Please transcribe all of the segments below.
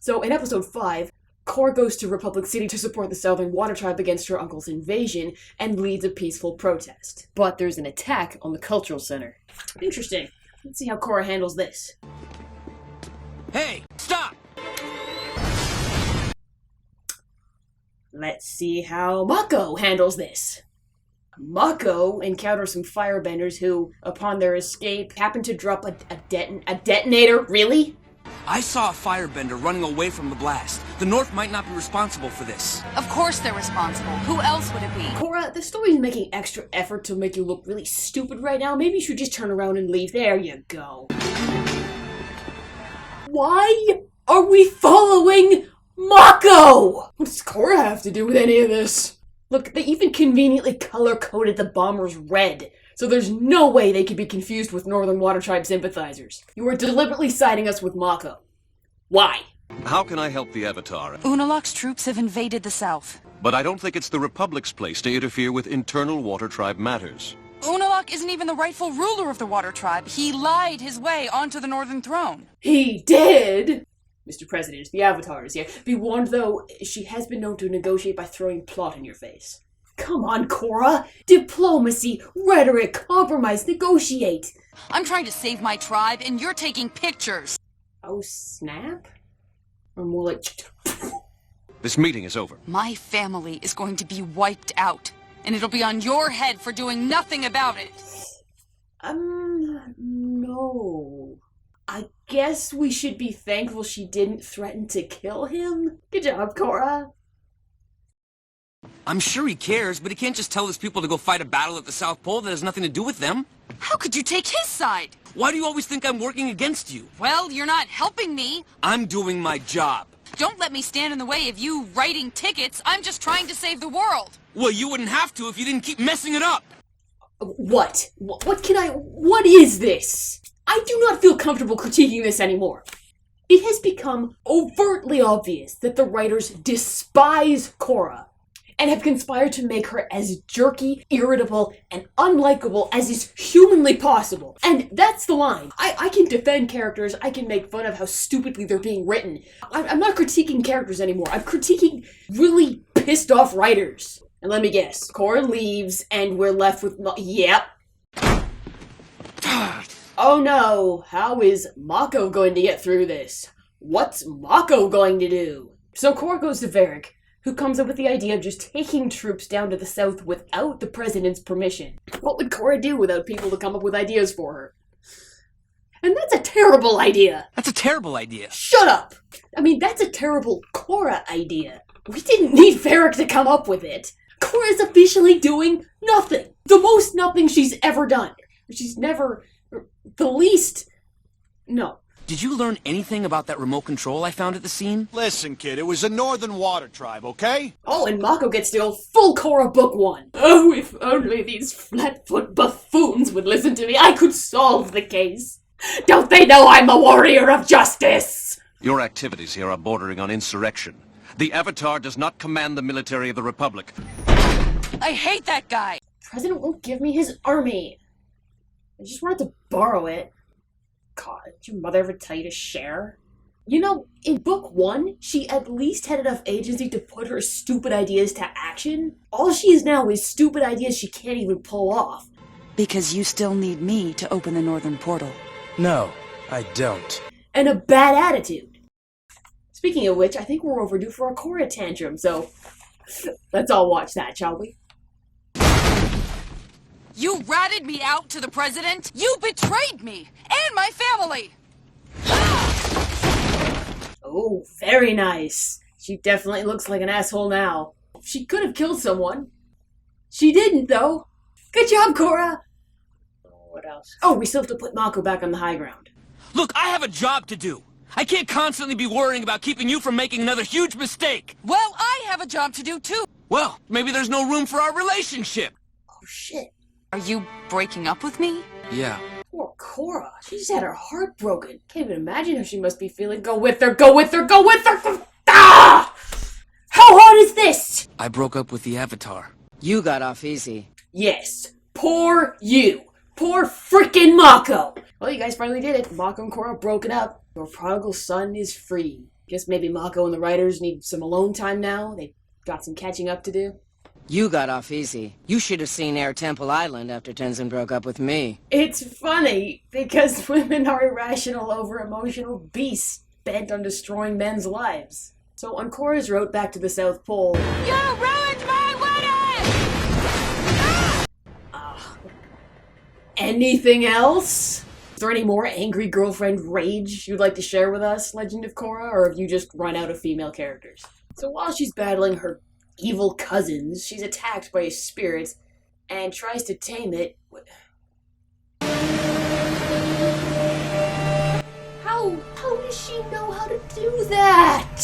So in episode 5, Korra goes to Republic City to support the Southern Water Tribe against her uncle's invasion and leads a peaceful protest. But there's an attack on the Cultural Center. Interesting. Let's see how Korra handles this. Hey, stop! Let's see how Mako handles this. Mako encounters some firebenders who, upon their escape, happen to drop a detonator. Really? I saw a firebender running away from the blast. The North might not be responsible for this. Of course they're responsible. Who else would it be? Korra, the story's making extra effort to make you look really stupid right now. Maybe you should just turn around and leave. There you go. Why are we following Mako? What does Korra have to do with any of this? Look, they even conveniently color-coded the bombers red, so there's no way they could be confused with Northern Water Tribe sympathizers. You are deliberately siding us with Mako. Why? How can I help the Avatar? Unalaq's troops have invaded the south. But I don't think it's the Republic's place to interfere with internal Water Tribe matters. Unalaq isn't even the rightful ruler of the Water Tribe. He lied his way onto the Northern Throne. He did? Mr. President, the Avatar is here. Be warned, though, she has been known to negotiate by throwing plot in your face. Come on, Korra! Diplomacy, rhetoric, compromise, negotiate! I'm trying to save my tribe, and you're taking pictures. Oh, snap? Or more like... This meeting is over. My family is going to be wiped out, and it'll be on your head for doing nothing about it. No. I guess we should be thankful she didn't threaten to kill him. Good job, Korra. I'm sure he cares, but he can't just tell his people to go fight a battle at the South Pole that has nothing to do with them. How could you take his side? Why do you always think I'm working against you? Well, you're not helping me. I'm doing my job. Don't let me stand in the way of you writing tickets. I'm just trying to save the world. Well, you wouldn't have to if you didn't keep messing it up. What? What is this? I do not feel comfortable critiquing this anymore. It has become overtly obvious that the writers despise Korra and have conspired to make her as jerky, irritable, and unlikable as is humanly possible. And that's the line. I can defend characters, I can make fun of how stupidly they're being written. I'm not critiquing characters anymore. I'm critiquing really pissed off writers. And let me guess, Korra leaves and we're left with yep. Oh no, how is Mako going to get through this? What's Mako going to do? So Korra goes to Varric, who comes up with the idea of just taking troops down to the south without the president's permission. What would Korra do without people to come up with ideas for her? And that's a terrible idea! That's a terrible idea. Shut up! I mean, that's a terrible Korra idea. We didn't need Varric to come up with it. Korra is officially doing nothing. The most nothing she's ever done. She's never... the least... No. Did you learn anything about that remote control I found at the scene? Listen, kid, it was a Northern Water Tribe, okay? Oh, and Mako gets to go full Korra Book 1. Oh, if only these flat-foot buffoons would listen to me, I could solve the case. Don't they know I'm a warrior of justice? Your activities here are bordering on insurrection. The Avatar does not command the military of the Republic. I hate that guy! The president won't give me his army. I just wanted to borrow it. God, did your mother ever tell you to share? You know, in book 1, she at least had enough agency to put her stupid ideas to action. All she is now is stupid ideas she can't even pull off. Because you still need me to open the northern portal. No, I don't. And a bad attitude. Speaking of which, I think we're overdue for a Korra tantrum, so let's all watch that, shall we? You ratted me out to the president? You betrayed me! And my family! Oh, very nice. She definitely looks like an asshole now. She could have killed someone. She didn't, though. Good job, Korra! What else? Oh, we still have to put Mako back on the high ground. Look, I have a job to do. I can't constantly be worrying about keeping you from making another huge mistake. Well, I have a job to do, too. Well, maybe there's no room for our relationship. Oh, shit. Are you breaking up with me? Yeah. Poor Korra. She just had her heart broken. Can't even imagine how she must be feeling. Go with her, go with her, go with her! Ah! How hard is this? I broke up with the Avatar. You got off easy. Yes. Poor you. Poor frickin' Mako. Well, you guys finally did it. Mako and Korra broken up. Your prodigal son is free. Guess maybe Mako and the writers need some alone time now. They've got some catching up to do. You got off easy. You should have seen Air Temple Island after Tenzin broke up with me. It's funny, because women are irrational, over-emotional beasts bent on destroying men's lives. So on Korra's route back to the South Pole... You ruined my wedding! Anything else? Is there any more angry girlfriend rage you'd like to share with us, Legend of Korra, or have you just run out of female characters? So while she's battling her evil cousins, she's attacked by a spirit and tries to tame it. How does she know how to do that?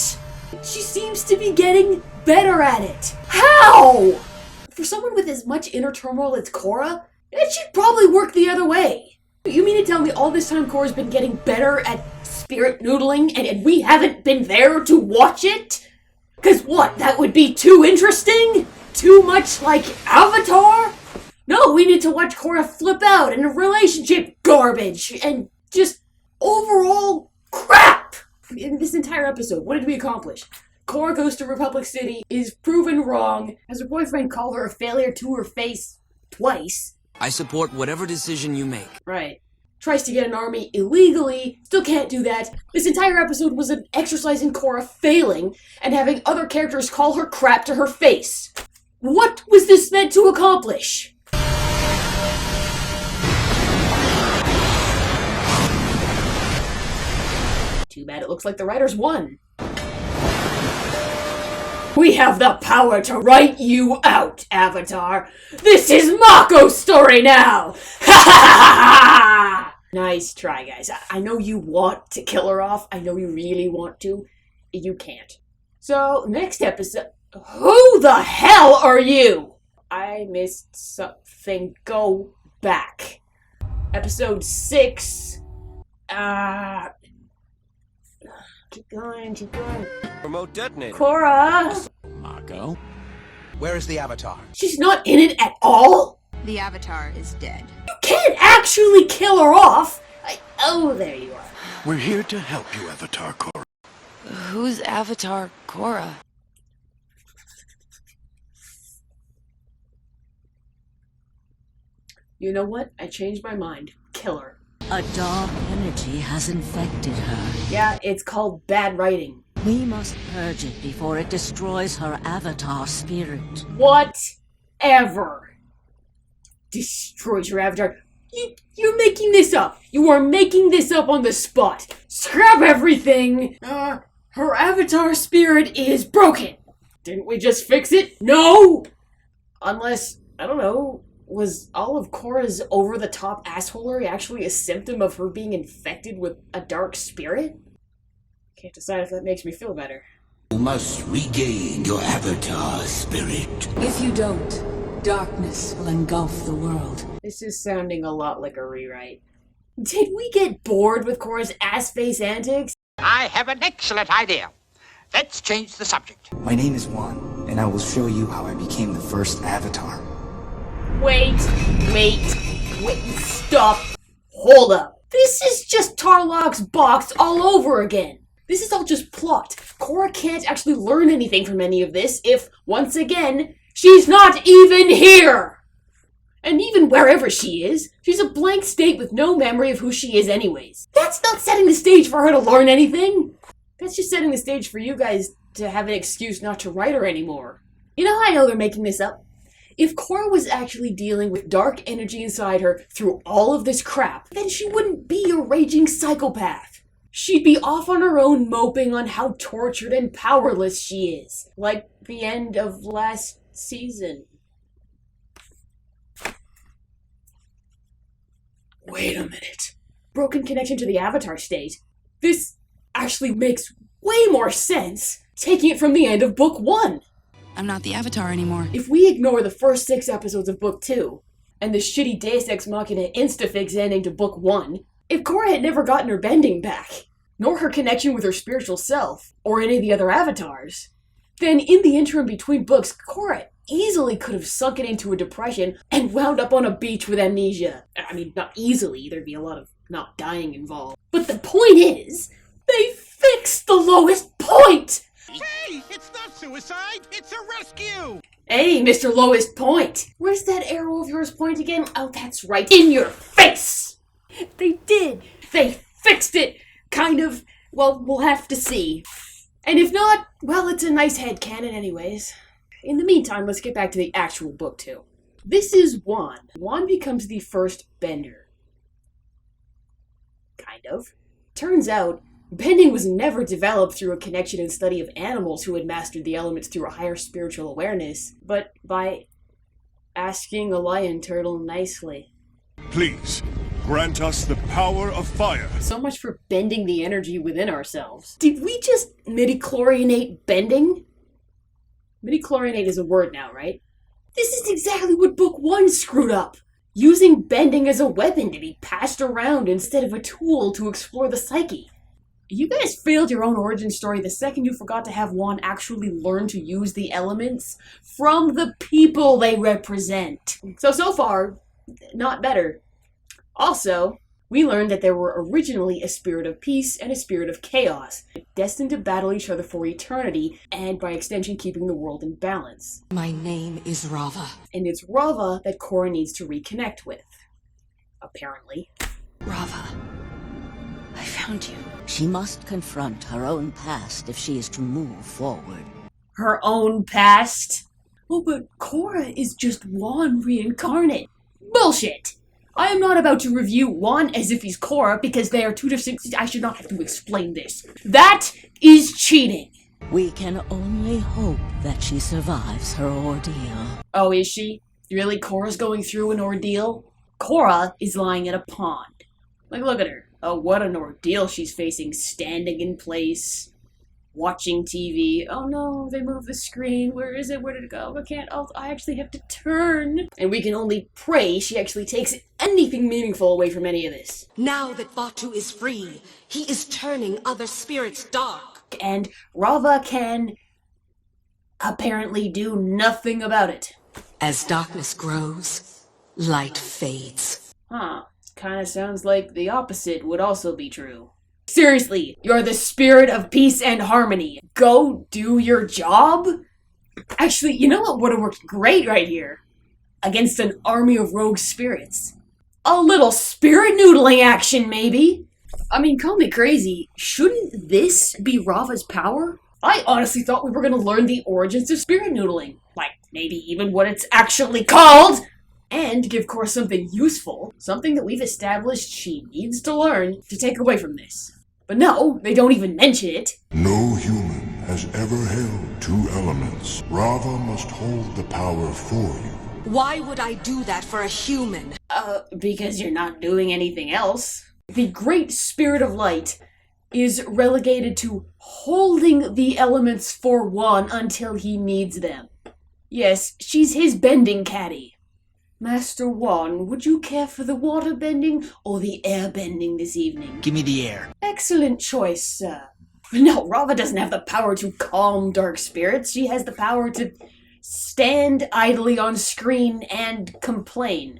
She seems to be getting better at it. How? For someone with as much inner turmoil as Korra, it should probably work the other way. You mean to tell me all this time Korra's been getting better at spirit noodling and we haven't been there to watch it? Cause what, that would be too interesting? Too much like Avatar? No, we need to watch Korra flip out in a relationship garbage and just overall crap! In this entire episode, what did we accomplish? Korra goes to Republic City, is proven wrong, has her boyfriend call her a failure to her face twice. I support whatever decision you make. Right. Tries to get an army illegally, still can't do that. This entire episode was an exercise in Korra failing and having other characters call her crap to her face. What was this meant to accomplish? Too bad it looks like the writers won. We have the power to write you out, Avatar. This is Mako's story now! Ha ha ha! Nice try, guys. I know you want to kill her off. I know you really want to. You can't. So, next episode... Who the hell are you? I missed something. Go back. Episode 6. Keep going. Remote detonator. Korra! Mako? Where is the Avatar? She's not in it at all? The Avatar is dead. You can't actually kill her off! Oh, there you are. We're here to help you, Avatar Korra. Who's Avatar Korra? You know what? I changed my mind. Kill her. A dark energy has infected her. Yeah, it's called bad writing. We must purge it before it destroys her avatar spirit. Whatever. Destroys your avatar. You're making this up. You are making this up on the spot. Scrap everything. Her avatar spirit is broken. Didn't we just fix it? No! Unless, I don't know, was all of Korra's over-the-top assholery actually a symptom of her being infected with a dark spirit? Can't decide if that makes me feel better. You must regain your avatar spirit. If you don't, darkness will engulf the world. This is sounding a lot like a rewrite. Did we get bored with Korra's ass-face antics? I have an excellent idea. Let's change the subject. My name is Juan, and I will show you how I became the first Avatar. Wait, stop, hold up. This is just Tarlok's box all over again. This is all just plot. Korra can't actually learn anything from any of this if, once again, she's not even here! And even wherever she is, she's a blank state with no memory of who she is anyways. That's not setting the stage for her to learn anything. That's just setting the stage for you guys to have an excuse not to write her anymore. You know how I know they're making this up? If Korra was actually dealing with dark energy inside her through all of this crap, then she wouldn't be a raging psychopath. She'd be off on her own moping on how tortured and powerless she is. Like the end of last season. Wait a minute. Broken connection to the Avatar state. This actually makes way more sense, taking it from the end of Book 1. I'm not the Avatar anymore. If we ignore the first 6 episodes of Book 2, and the shitty Deus Ex Machina Instafix ending to Book 1, if Korra had never gotten her bending back, nor her connection with her spiritual self, or any of the other avatars, then in the interim between books, Korra easily could have sunken into a depression and wound up on a beach with amnesia. I mean, not easily, there'd be a lot of not dying involved. But the point is, they fixed the lowest point! Hey, it's not suicide, it's a rescue! Hey, Mr. Lowest Point! Where's that arrow of yours point again? Oh, that's right, in your face! They did! They fixed it! Kind of. Well, we'll have to see. And if not, well, it's a nice headcanon anyways. In the meantime, let's get back to the actual book, too. This is Juan. Juan becomes the first bender. Kind of. Turns out, bending was never developed through a connection and study of animals who had mastered the elements through a higher spiritual awareness, but by asking a lion turtle nicely. Please, grant us the power of fire. So much for bending the energy within ourselves. Did we just midichlorianate bending? Midichlorianate is a word now, right? This is exactly what Book 1 screwed up. Using bending as a weapon to be passed around instead of a tool to explore the psyche. You guys failed your own origin story the second you forgot to have Juan actually learn to use the elements from the people they represent. So far, not better. Also, we learned that there were originally a spirit of peace and a spirit of chaos, destined to battle each other for eternity, and by extension keeping the world in balance. My name is Rava. And it's Rava that Korra needs to reconnect with. Apparently. Rava, I found you. She must confront her own past if she is to move forward. Her own past? Oh, but Korra is just Juan reincarnate. Bullshit! I am not about to review Juan as if he's Korra because they are two distinct... I should not have to explain this. That is cheating! We can only hope that she survives her ordeal. Oh, is she? Really, Korra's going through an ordeal? Korra is lying in a pond. Like, look at her. Oh, what an ordeal she's facing, standing in place, watching TV. Oh no, they moved the screen. Where is it? Where did it go? I can't. Oh, I actually have to turn. And we can only pray she actually takes anything meaningful away from any of this. Now that Batu is free, he is turning other spirits dark. And Rava can apparently do nothing about it. As darkness grows, light fades. Huh. Kinda sounds like the opposite would also be true. Seriously, you're the spirit of peace and harmony. Go do your job? Actually, you know what would have worked great right here? Against an army of rogue spirits. A little spirit noodling action, maybe? I mean, call me crazy. Shouldn't this be Rava's power? I honestly thought we were gonna learn the origins of spirit noodling. Like, maybe even what it's actually called! And give Korra something useful, something that we've established she needs to learn to take away from this. But no, they don't even mention it. No human has ever held two elements. Rava must hold the power for you. Why would I do that for a human? Because you're not doing anything else. The Great Spirit of Light is relegated to holding the elements for Juan until he needs them. Yes, she's his bending caddy. Master Juan, would you care for the water bending or the air bending this evening? Give me the air. Excellent choice, sir. No, Rava doesn't have the power to calm dark spirits. She has the power to stand idly on screen and complain.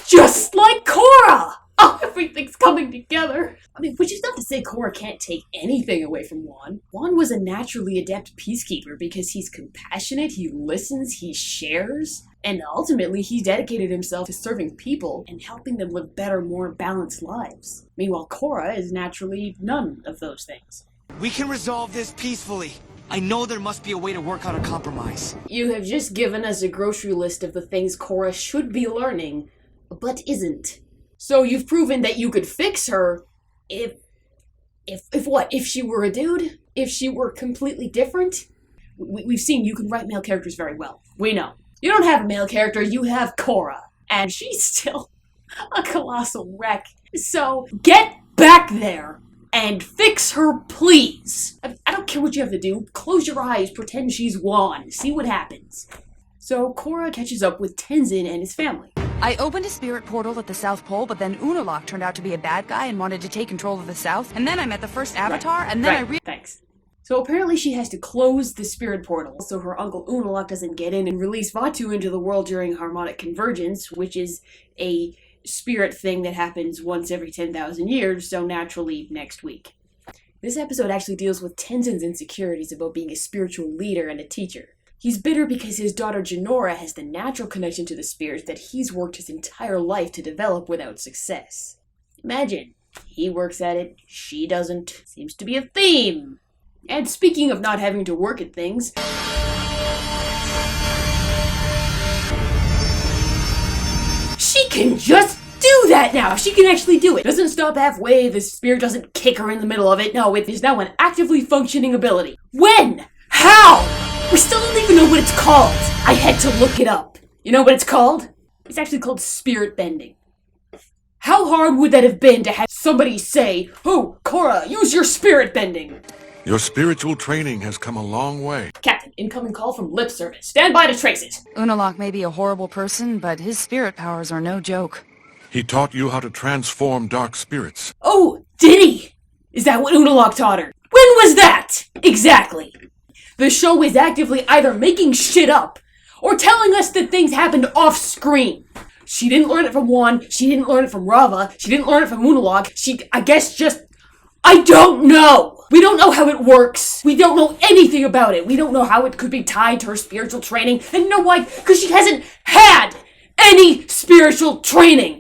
Just like Korra! Oh, everything's coming together. I mean, which is not to say Korra can't take anything away from Juan. Juan was a naturally adept peacekeeper because he's compassionate, he listens, he shares, and ultimately he dedicated himself to serving people and helping them live better, more balanced lives. Meanwhile, Korra is naturally none of those things. We can resolve this peacefully. I know there must be a way to work out a compromise. You have just given us a grocery list of the things Korra should be learning, but isn't. So you've proven that you could fix her if what? If she were a dude? If she were completely different? We've seen you can write male characters very well. We know. You don't have a male character, you have Korra. And she's still a colossal wreck. So get back there and fix her, please. I don't care what you have to do. Close your eyes, pretend she's Juan. See what happens. So Korra catches up with Tenzin and his family. I opened a spirit portal at the South Pole, but then Unalaq turned out to be a bad guy and wanted to take control of the South. And then I met the first Avatar, and then Thanks. So apparently she has to close the spirit portal so her uncle Unalaq doesn't get in and release Vaatu into the world during harmonic convergence, which is a spirit thing that happens once every 10,000 years, so naturally next week. This episode actually deals with Tenzin's insecurities about being a spiritual leader and a teacher. He's bitter because his daughter Jinora has the natural connection to the spirits that he's worked his entire life to develop without success. Imagine, he works at it, she doesn't. Seems to be a theme. And speaking of not having to work at things, she can just do that now! She can actually do it! Doesn't stop halfway, the spirit doesn't kick her in the middle of it. No, it is now an actively functioning ability. When? How? We still don't even know what it's called. I had to look it up. You know what it's called? It's actually called spirit bending. How hard would that have been to have somebody say, "Oh, Korra, use your spirit bending"? Your spiritual training has come a long way. Captain, incoming call from lip service. Stand by to trace it. Unalaq may be a horrible person, but his spirit powers are no joke. He taught you how to transform dark spirits. Oh, did he? Is that what Unalaq taught her? When was that? Exactly. The show is actively either making shit up or telling us that things happened off screen. She didn't learn it from Juan, she didn't learn it from Rava, she didn't learn it from Unalaq, I guess I don't know! We don't know how it works. We don't know anything about it. We don't know how it could be tied to her spiritual training. And you know why? Because she hasn't had any spiritual training.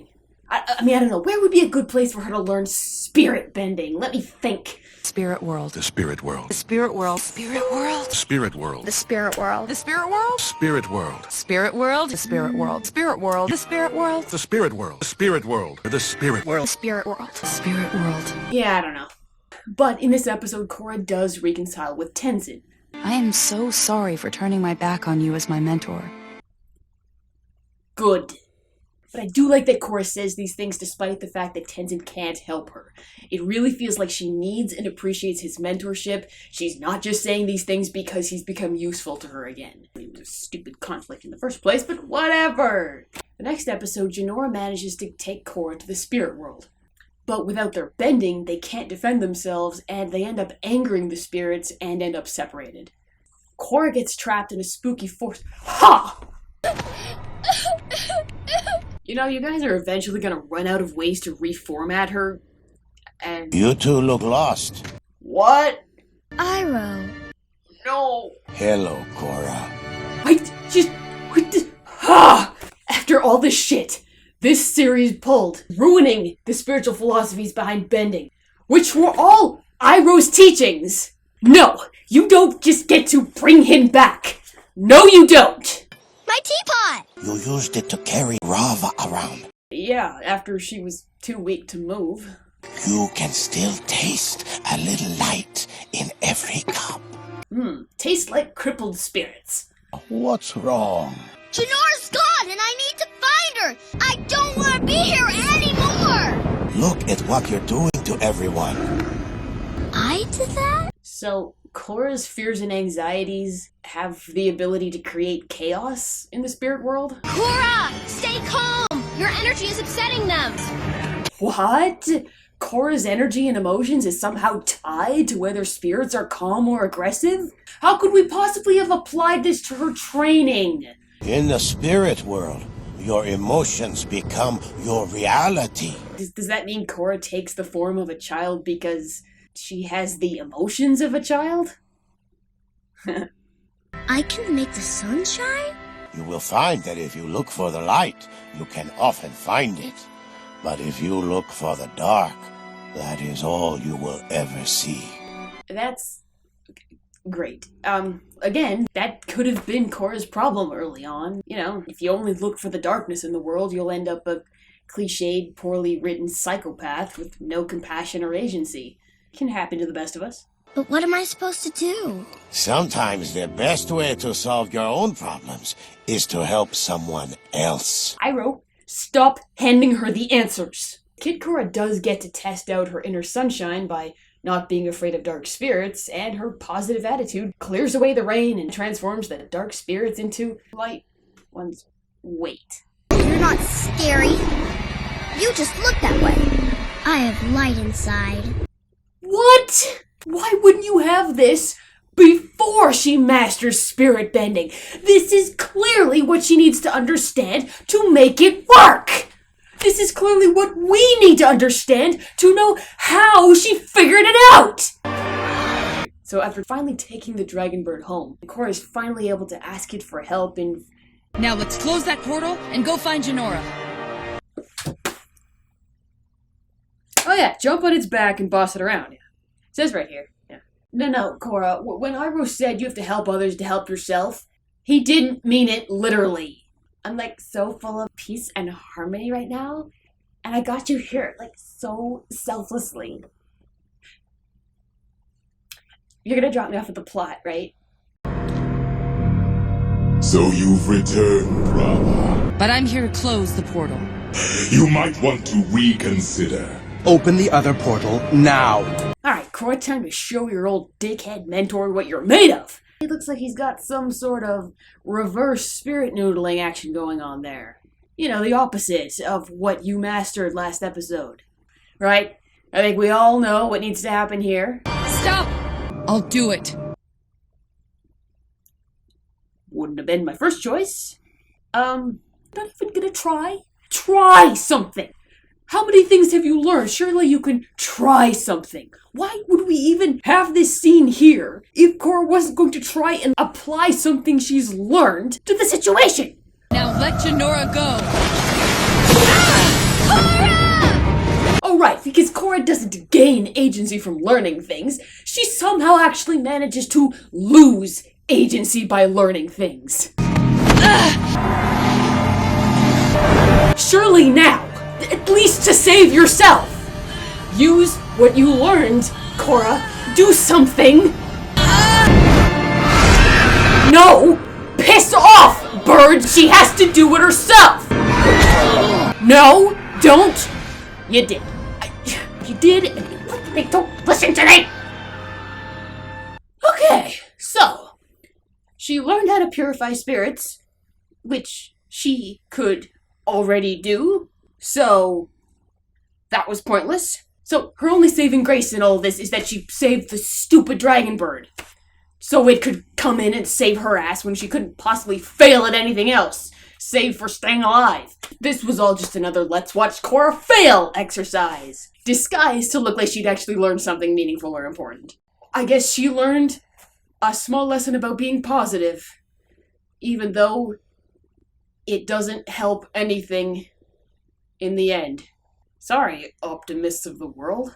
I don't know. Where would be a good place for her to learn spirit bending? Let me think. Spirit world. The spirit world. The spirit world. Spirit world. The spirit world. The spirit world. The spirit world. Spirit world. Spirit world. The spirit world. Spirit world. The spirit world. The spirit world. The spirit world. The spirit world. Spirit world. Spirit world. Yeah, I don't know. But in this episode, Korra does reconcile with Tenzin. I am so sorry for turning my back on you as my mentor. Good. But I do like that Korra says these things despite the fact that Tenzin can't help her. It really feels like she needs and appreciates his mentorship. She's not just saying these things because he's become useful to her again. It was a stupid conflict in the first place, but whatever! The next episode, Jinora manages to take Korra to the spirit world. But without their bending, they can't defend themselves, and they end up angering the spirits and end up separated. Korra gets trapped in a spooky force. Ha! You know, you guys are eventually gonna run out of ways to reformat her, and... You two look lost. What? Iroh. No. Hello, Korra. After all this shit, this series pulled, ruining the spiritual philosophies behind bending, which were all Iroh's teachings. No, you don't just get to bring him back. No, you don't. My teapot! You used it to carry Rava around. Yeah, after she was too weak to move. You can still taste a little light in every cup. Tastes like crippled spirits. What's wrong? Jinora's gone and I need to find her! I don't want to be here anymore! Look at what you're doing to everyone. I did that? So, Korra's fears and anxieties have the ability to create chaos in the spirit world? Korra! Stay calm! Your energy is upsetting them! What? Korra's energy and emotions is somehow tied to whether spirits are calm or aggressive? How could we possibly have applied this to her training? In the spirit world, your emotions become your reality. Does that mean Korra takes the form of a child because she has the emotions of a child? I can make the sun shine? You will find that if you look for the light, you can often find it. But if you look for the dark, that is all you will ever see. That's great. Again, that could have been Korra's problem early on. You know, if you only look for the darkness in the world, you'll end up a cliched, poorly written psychopath with no compassion or agency. It can happen to the best of us. But what am I supposed to do? Sometimes the best way to solve your own problems is to help someone else. Iroh, stop handing her the answers. Kid Korra does get to test out her inner sunshine by not being afraid of dark spirits, and her positive attitude clears away the rain and transforms the dark spirits into light ones. Wait. You're not scary. You just look that way. I have light inside. What? Why wouldn't you have this before she masters spirit bending? This is clearly what she needs to understand to make it work. This is clearly what we need to understand to know how she figured it out. So after finally taking the dragon bird home, Korra is finally able to ask it for help in... Now let's close that portal and go find Janora. Oh yeah, jump on its back and boss it around. Yeah. It says right here. Yeah. No, Korra, when Iroh said you have to help others to help yourself, he didn't mean it literally. I'm like so full of peace and harmony right now, and I got you here like so selflessly. You're gonna drop me off at the plot, right? So you've returned, Rama. But I'm here to close the portal. You might want to reconsider. Open the other portal now. Alright, Korra, time to show your old dickhead mentor what you're made of. It looks like he's got some sort of reverse spirit noodling action going on there. You know, the opposite of what you mastered last episode. Right? I think we all know what needs to happen here. Stop! I'll do it. Wouldn't have been my first choice. Not even gonna try? Try something! How many things have you learned? Surely you can try something. Why would we even have this scene here if Korra wasn't going to try and apply something she's learned to the situation? Now let Janora go. Oh right, because Korra doesn't gain agency from learning things. She somehow actually manages to lose agency by learning things. Surely now, at least to save yourself, use what you learned, Korra. Do something. No! Piss off, bird! She has to do it herself! No, don't! You did. You did, and don't listen to me! Okay, so, she learned how to purify spirits, which she could already do, so that was pointless. So her only saving grace in all this is that she saved the stupid dragon bird, so it could come in and save her ass when she couldn't possibly fail at anything else, save for staying alive. This was all just another let's watch Korra fail exercise, disguised to look like she'd actually learned something meaningful or important. I guess she learned a small lesson about being positive, even though it doesn't help anything in the end. Sorry, optimists of the world.